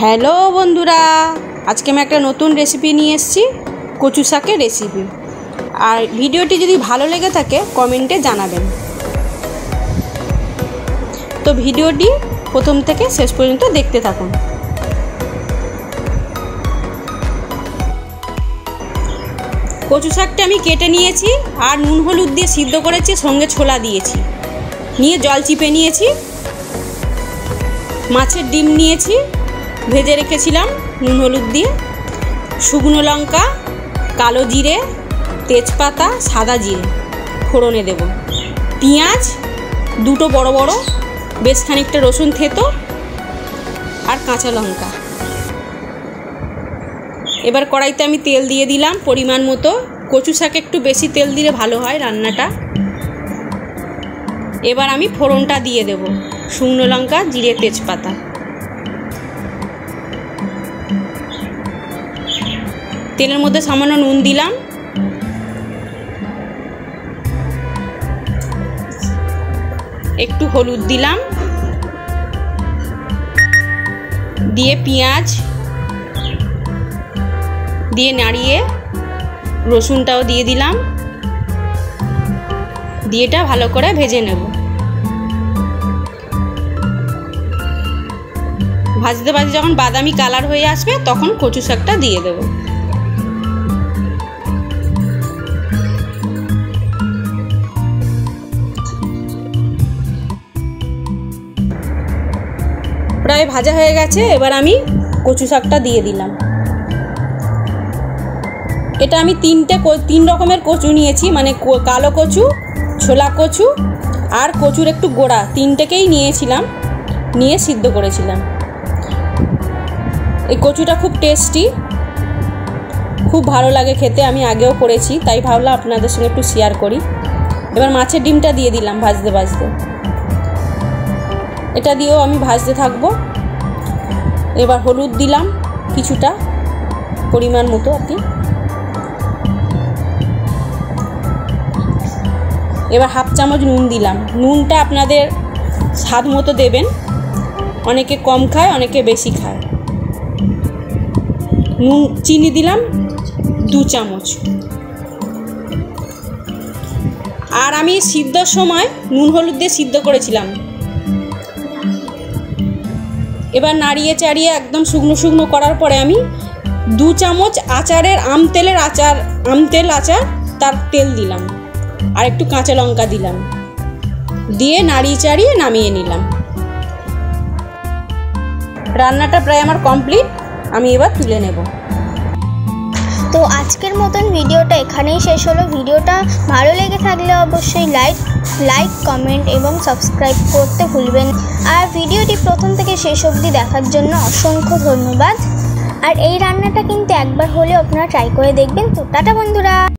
Hello বন্ধুরা, আজকে আমি একটা নতুন রেসিপি নিয়ে এসেছি, কচু শাকের রেসিপি। আর ভিডিওটি যদি ভালো লেগে থাকে কমেন্টে জানাবেন। তো ভিডিওটি প্রথম থেকে শেষ পর্যন্ত দেখতে থাকুন। কচু শাকটা আমি কেটে নিয়েছি আর নুন হলুদ দিয়ে সিদ্ধ করেছি, সঙ্গে ছোলা দিয়েছি, নিয়ে জল চিপে নিয়েছি। মাছের ডিম নিয়েছি, ভেজে রেখেছিলাম নুন হলুদ দিয়ে। শুকনো লঙ্কা, কালো জিরে, তেজপাতা, সাদা জিরে ফোড়নে দেব। পেঁয়াজ দুটো বড় বড়, বেশ খানিকটা রসুন থেতো আর কাঁচা লঙ্কা। এবার কড়াইতে আমি তেল দিয়ে দিলাম পরিমাণ মতো। কচু শাকে একটু বেশি তেল দিলে ভালো হয় রান্নাটা। এবার আমি ফোড়নটা দিয়ে দেব, শুকনো লঙ্কা, জিরে, তেজপাতা। তেলের মধ্যে সামান্য নুন দিলাম, একটু হলুদ দিলাম, দিয়ে পেঁয়াজ দিয়ে নাড়িয়ে রসুনটাও দিয়ে দিলাম, দিয়ে এটা ভালো করে ভেজে নেব। ভাজতে ভাজতে যখন বাদামি কালার হয়ে আসবে তখন কচু শাকটা দিয়ে দেব। প্রায় ভাজা হয়ে গেছে, এবার আমি কচু শাকটা দিয়ে দিলাম। এটা আমি তিন রকমের কচু নিয়েছি, মানে কালো কচু, ছোলা কচু আর কচুর একটু গোড়া, তিনটেকেই নিয়েছিলাম, নিয়ে সিদ্ধ করেছিলাম। এই কচুটা খুব টেস্টি, খুব ভালো লাগে খেতে। আমি আগেও করেছি, তাই ভাবলাম আপনাদের সঙ্গে একটু শেয়ার করি। এবার মাছের ডিমটা দিয়ে দিলাম ভাজতে ভাজতে। এটা দিয়েও আমি ভাজতে থাকবো। এবার হলুদ দিলাম কিছুটা, পরিমাণ মতো আর কি। এবার হাফ চামচ নুন দিলাম। নুনটা আপনাদের স্বাদ মতো দেবেন, অনেকে কম খায়, অনেকে বেশি খায়। চিনি দিলাম 2 চামচ। আর আমি সিদ্ধর সময় নুন হলুদ দিয়ে সিদ্ধ করেছিলাম। এবার নাড়িয়ে চাড়িয়ে একদম শুকনো শুকনো করার পরে আমি 2 চামচ আম তেল আচার তার তেল দিলাম, আর একটু কাঁচা লঙ্কা দিলাম, দিয়ে নাড়িয়ে চাড়িয়ে নামিয়ে নিলাম। রান্নাটা প্রায় আমার কমপ্লিট, আমি এবার তুলে নেব। তো আজকের মতন ভিডিওটা এখানেই শেষ হলো। ভিডিওটা ভালো লেগে থাকলে অবশ্যই লাইক কমেন্ট এবং সাবস্ক্রাইব করতে ভুলবেন। আর ভিডিওটি প্রথম থেকে শেষ অবধি দেখার জন্য অসংখ্য ধন্যবাদ। আর এই রান্নাটা কিন্তু একবার হলেও আপনারা ট্রাই করে দেখবেন। তো টাটা বন্ধুরা।